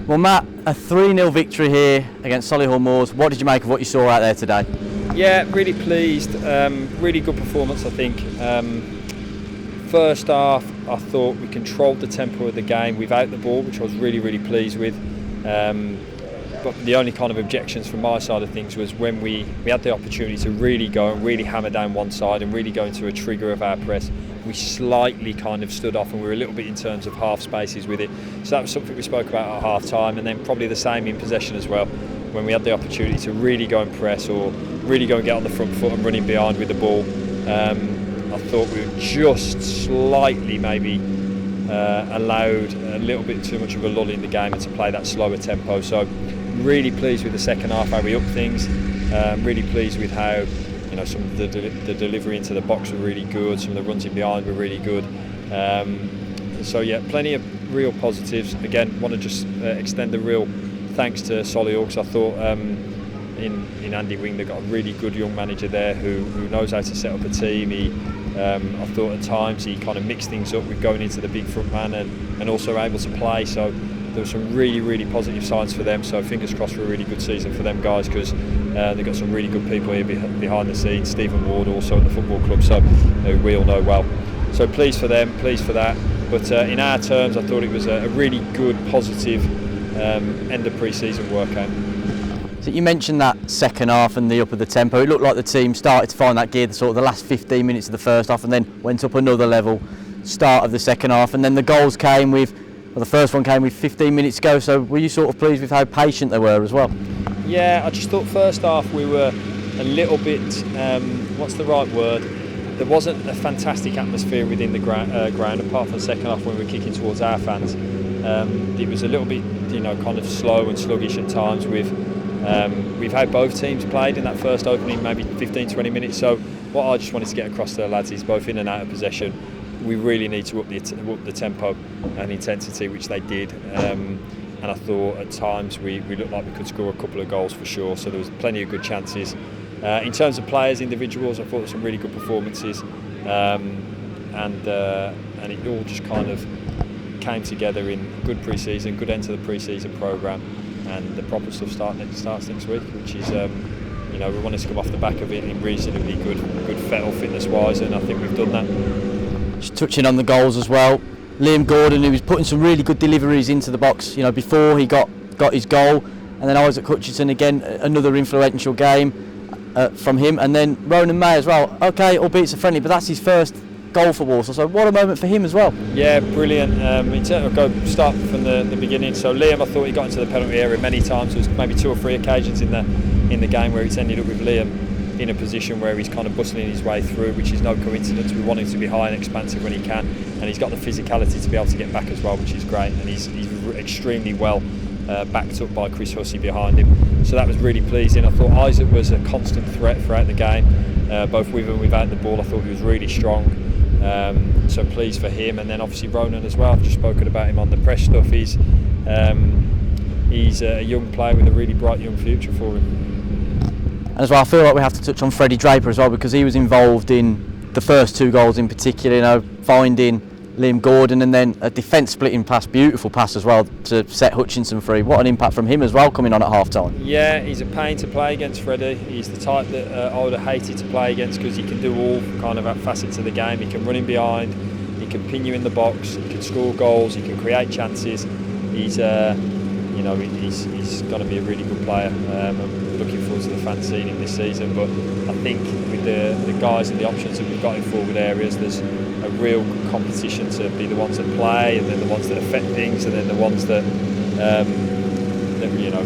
Well, Matt, a 3-0 victory here against Solihull Moors. What did you make of what you saw out there today? Yeah, really pleased. Really good performance, I think. First half, I thought we controlled the tempo of the game without the ball, which I was really pleased with. But the only kind of objections from my side of things was when we had the opportunity to really go and really hammer down one side and really go into a trigger of our press, we slightly kind of stood off and we were a little bit in terms of half spaces with it. So that was something we spoke about at half time, and then probably the same in possession as well, when we had the opportunity to really go and press or really go and get on the front foot and running behind with the ball. I thought we were just slightly maybe allowed a little bit too much of a lull in the game and to play that slower tempo. So really pleased with the second half, how we upped things. Really pleased with how some of the delivery into the box were really good. Some of the runs in behind were really good. So yeah, plenty of real positives. Again, want to just extend the real thanks to Solihull, because I thought in Andy Wing they've got a really good young manager there who knows how to set up a team. I thought at times he kind of mixed things up with going into the big front man and also able to play. So there were some really positive signs for them. So fingers crossed for a really good season for them guys, because they've got some really good people here behind the scenes. Stephen Ward also at the football club, so we all know well. So pleased for them, pleased for that. But in our terms, I thought it was a really good, positive end of pre-season workout. So you mentioned that second half and the up of the tempo. It looked like the team started to find that gear the last 15 minutes of the first half, and then went up another level start of the second half, and then the goals came with, well, the first one came with 15 minutes to go. So were you sort of pleased with how patient they were as well? Yeah, I just thought first half we were a little bit, what's the right word? There wasn't a fantastic atmosphere within the ground, apart from the second half when we were kicking towards our fans. It was a little bit, kind of slow and sluggish at times with how both teams played in that first opening, maybe 15-20 minutes. So what I just wanted to get across to the lads is, both in and out of possession, we really need to up the tempo and intensity, which they did. And I thought at times we looked like we could score a couple of goals for sure. So there was plenty of good chances. In terms of players, individuals, I thought there were some really good performances, and it all just kind of came together in good pre-season, good end to the pre-season programme, and the proper stuff starts next week, which is we wanted to come off the back of it in reasonably good fettle fitness-wise, and I think we've done that. Just touching on the goals as well, Liam Gordon, who was putting some really good deliveries into the box, before he got his goal, and then Isaac Hutchinson again, another influential game from him, and then Ronan May as well. Okay, albeit it's a friendly, but that's his first goal for Walsall, so what a moment for him as well. Yeah, brilliant. In terms of start from the beginning, so Liam, I thought he got into the penalty area many times. There was maybe 2 or 3 occasions in the game where it's ended up with Liam in a position where he's kind of bustling his way through, which is no coincidence. We want him to be high and expansive when he can, and he's got the physicality to be able to get back as well, which is great, and he's extremely well backed up by Chris Hussey behind him. So that was really pleasing. I thought Isaac was a constant threat throughout the game, both with and without the ball. I thought he was really strong. So pleased for him, and then obviously Ronan as well. I've just spoken about him on the press stuff. He's a young player with a really bright young future for him. And as well, I feel like we have to touch on Freddie Draper as well, because he was involved in the first 2 goals in particular, finding Liam Gordon, and then a defence splitting pass, beautiful pass as well, to set Hutchinson free. What an impact from him as well, coming on at half time. Yeah, he's a pain to play against, Freddie. He's the type that I would have hated to play against, because he can do all kind of facets of the game. He can run in behind, he can pin you in the box, he can score goals, he can create chances. He's going to be a really good player. I'm looking forward to the fans seeing him this season, but I think with the guys and the options that we've got in forward areas, there's a real competition to be the ones that play, and then the ones that affect things, and then the ones that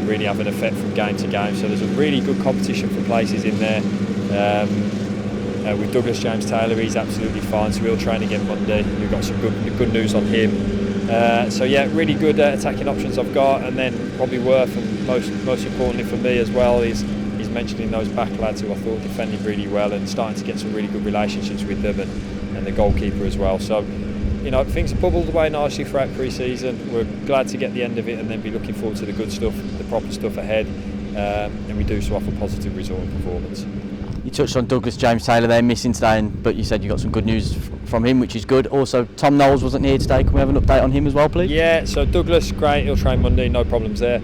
really have an effect from game to game. So there's a really good competition for places in there. With Douglas James Taylor, he's absolutely fine, so we'll train again Monday. We've got some good news on him. So yeah, really good attacking options I've got, and then probably worth, and most importantly for me as well, is mentioning those back lads who I thought defended really well, and starting to get some really good relationships with them, and the goalkeeper as well. So things have bubbled away nicely throughout pre-season. We're glad to get the end of it, and then be looking forward to the good stuff, the proper stuff ahead, and we do so off a positive result and performance. You touched on Douglas James Taylor there, missing today, but you said you got some good news from him, which is good. Also, Tom Knowles wasn't here today. Can we have an update on him as well, please? Yeah, so Douglas, great, he'll train Monday, no problems there.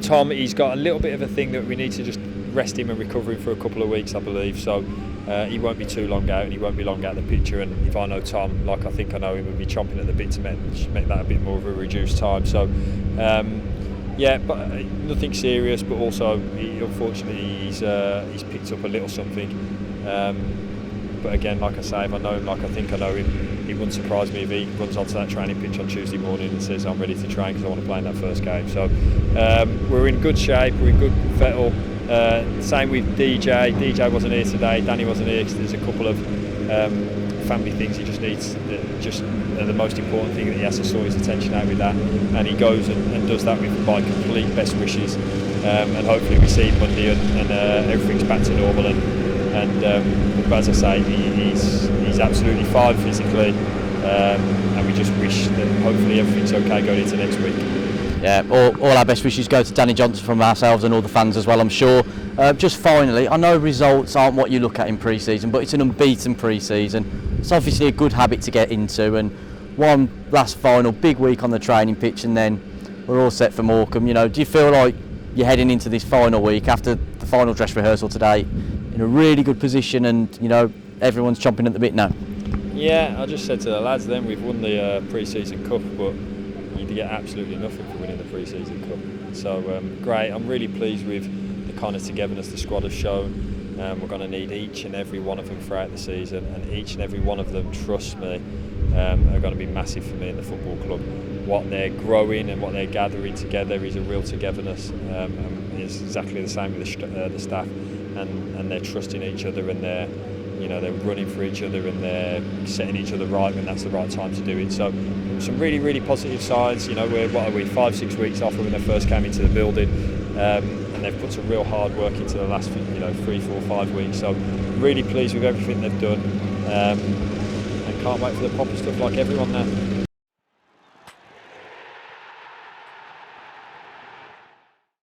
Tom, he's got a little bit of a thing that we need to just rest him and recover him for a couple of weeks, I believe. So he won't be too long out, and he won't be long out of the picture. And if I know Tom, like I think I know him, would be chomping at the bit to make that a bit more of a reduced time. So yeah, but nothing serious. But also, unfortunately, he's picked up a little something. But again, like I say, if I know him, like I think I know him, it wouldn't surprise me if he runs onto that training pitch on Tuesday morning and says, I'm ready to train because I want to play in that first game. So we're in good shape, we're in good fettle. Same with DJ. DJ wasn't here today, Danny wasn't here because there's a couple of family things he just needs, the most important thing that he has to sort his attention out with that. And he goes and does that with my complete best wishes. And hopefully we see him Monday and everything's back to normal. But as I say, he's absolutely fine physically, and we just wish that hopefully everything's okay going into next week. Yeah, all our best wishes go to Danny Johnson from ourselves and all the fans as well, I'm sure. Just finally, I know results aren't what you look at in pre-season, but it's an unbeaten pre-season. It's obviously a good habit to get into, and one last final big week on the training pitch, and then we're all set for Morecambe. You know, do you feel like you're heading into this final week after the final dress rehearsal today in a really good position, and you know everyone's chomping at the bit now? Yeah, I just said to the lads then, we've won the pre-season cup, but you get absolutely nothing for winning the pre-season cup. So great, I'm really pleased with the kind of togetherness the squad has shown. We're going to need each and every one of them throughout the season, and each and every one of them, trust me, are going to be massive for me in the football club. What they're growing and what they're gathering together is a real togetherness, and it's exactly the same with the staff, and they're trusting each other, and they're running for each other, and they're setting each other right when that's the right time to do it. So some really, really positive signs. You know, we're 5-6 weeks off when they first came into the building, and they've put some real hard work into the last 3, 4, 5 weeks. So really pleased with everything they've done, and can't wait for the proper stuff like everyone now.